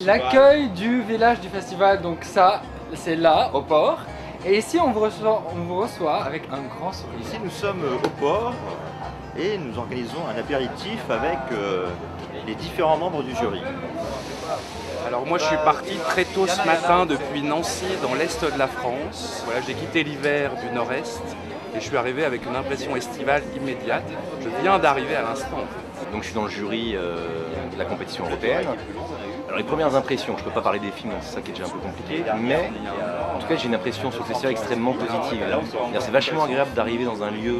l'accueil du village du festival, donc ça, c'est là, au port. Et ici, on vous reçoit avec un grand sourire. Ici, nous sommes au port et nous organisons un apéritif avec les différents membres du jury. Alors moi je suis parti très tôt ce matin depuis Nancy dans l'est de la France. Voilà, j'ai quitté l'hiver du nord-est et je suis arrivé avec une impression estivale immédiate. Je viens d'arriver à l'instant. Donc je suis dans le jury de la compétition européenne. Alors les premières impressions, je ne peux pas parler des films, c'est ça qui est déjà un peu compliqué, mais en tout cas j'ai une impression sur le festival extrêmement positive. C'est vachement agréable d'arriver dans un lieu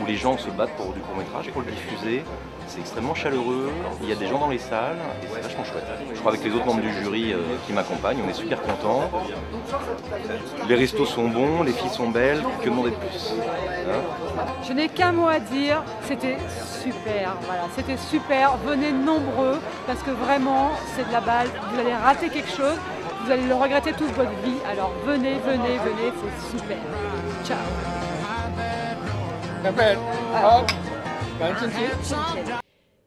où les gens se battent pour du court-métrage, pour le diffuser. C'est extrêmement chaleureux, il y a des gens dans les salles et c'est vachement chouette. Je crois avec les autres membres du jury qui m'accompagnent, on est super contents. Les restos sont bons, les filles sont belles, que demander de plus hein? Je n'ai qu'un mot à dire, c'était super, voilà, c'était super, venez nombreux parce que vraiment c'est de la balle, vous allez rater quelque chose, vous allez le regretter toute votre vie, alors venez, c'est super. Ciao.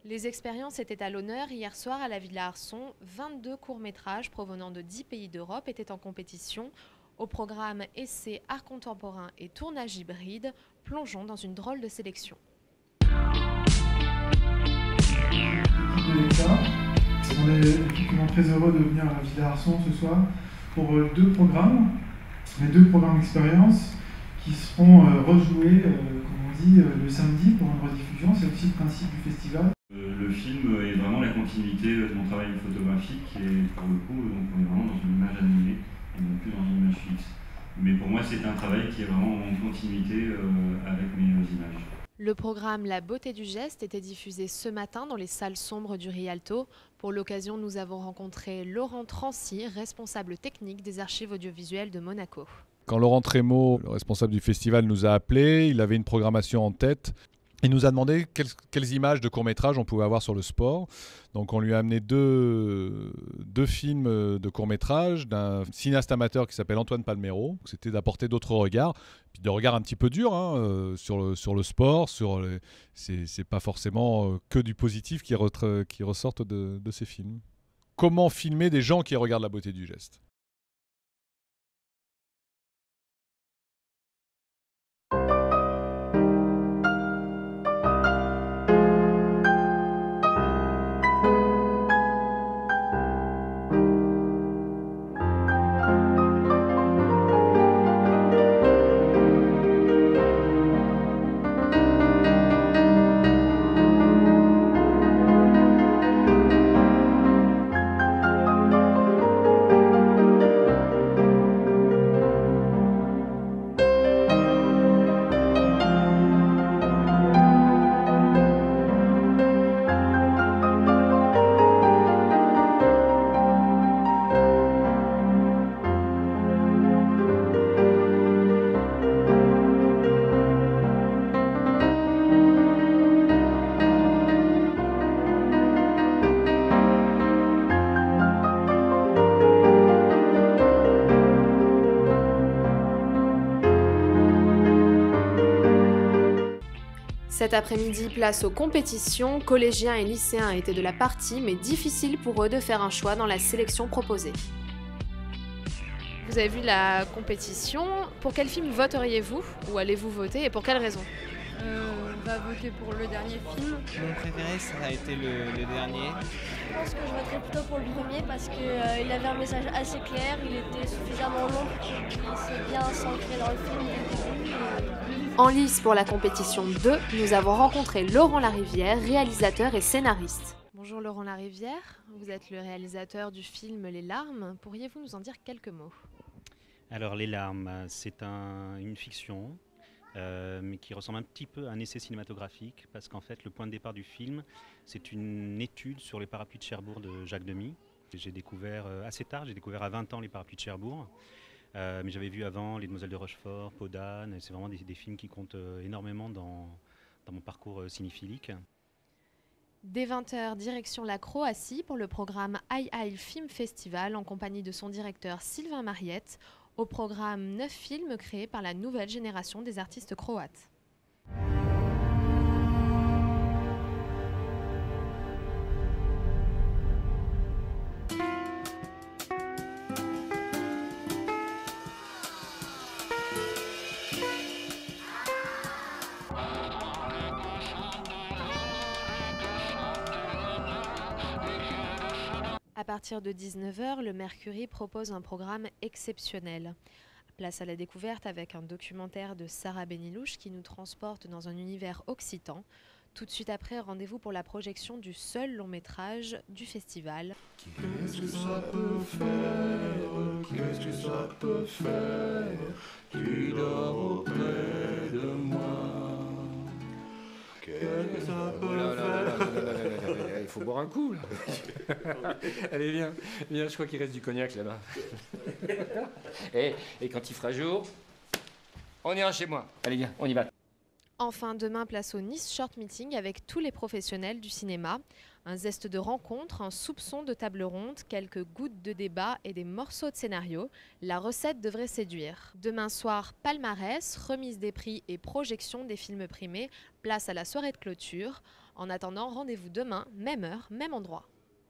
Les expériences étaient à l'honneur hier soir à la Villa Arson. 22 courts-métrages provenant de 10 pays d'Europe étaient en compétition. Au programme essais, art contemporain et tournage hybride, plongeons dans une drôle de sélection. On est effectivement très heureux de venir à la Villa Arson ce soir pour deux programmes d'expérience qui seront rejoués, comme on dit, le samedi pour une rediffusion. C'est aussi le principe du festival. Le film est vraiment la continuité de mon travail photographique et pour le coup, donc on est vraiment dans une image animée et non plus dans une image fixe. Mais pour moi, c'est un travail qui est vraiment en continuité avec mes images. Le programme La beauté du geste était diffusé ce matin dans les salles sombres du Rialto. Pour l'occasion, nous avons rencontré Laurent Trancy, responsable technique des archives audiovisuelles de Monaco. Quand Laurent Trémaud, le responsable du festival, nous a appelés, il avait une programmation en tête. Il nous a demandé quelles images de courts-métrages on pouvait avoir sur le sport. Donc on lui a amené deux films de courts-métrages d'un cinéaste amateur qui s'appelle Antoine Palmero. C'était d'apporter d'autres regards, puis des regards un petit peu durs hein, sur le sport. C'est pas forcément que du positif qui ressortent de ces films. Comment filmer des gens qui regardent la beauté du geste ? Cet après-midi, place aux compétitions. Collégiens et lycéens étaient de la partie, mais difficile pour eux de faire un choix dans la sélection proposée. Vous avez vu la compétition. Pour quel film voteriez-vous ou allez-vous voter et pour quelle raison? On va voter pour le dernier film. Mon préféré, ça a été le dernier. Je pense que je voterai plutôt pour le premier parce qu'il avait un message assez clair, il était suffisamment long pour qu'il s'est bien s'ancrer dans le film. En lice pour la compétition 2, nous avons rencontré Laurent Larivière, réalisateur et scénariste. Bonjour Laurent Larivière, vous êtes le réalisateur du film Les Larmes. Pourriez-vous nous en dire quelques mots? Alors Les Larmes, c'est une fiction. Mais qui ressemble un petit peu à un essai cinématographique parce qu'en fait le point de départ du film c'est une étude sur les parapluies de Cherbourg de Jacques Demy. J'ai découvert assez tard, j'ai découvert à 20 ans les parapluies de Cherbourg, mais j'avais vu avant Les Demoiselles de Rochefort, Peau d'âne, c'est vraiment des films qui comptent énormément dans mon parcours cinéphilique. Dès 20h, direction la Croatie pour le programme Aïe Film Festival en compagnie de son directeur Sylvain Mariette. Au programme 9 films créés par la nouvelle génération des artistes croates. À partir de 19 h, le Mercury propose un programme exceptionnel. Place à la découverte avec un documentaire de Sarah Benilouche qui nous transporte dans un univers occitan. Tout de suite après, rendez-vous pour la projection du seul long métrage du festival. Qu'est-ce que ça peut faire? Qu'est-ce que ça peut faire? Tu dors auprès de moi. Qu'est-ce que ça peut faire? Il faut boire un coup, là. Allez, viens, je crois qu'il reste du cognac là-bas. Et quand il fera jour, on ira chez moi. Allez, viens, on y va. Enfin, demain, place au Nice Short Meeting avec tous les professionnels du cinéma. Un zeste de rencontre, un soupçon de table ronde, quelques gouttes de débat et des morceaux de scénario. La recette devrait séduire. Demain soir, palmarès, remise des prix et projection des films primés. Place à la soirée de clôture. En attendant, rendez-vous demain, même heure, même endroit.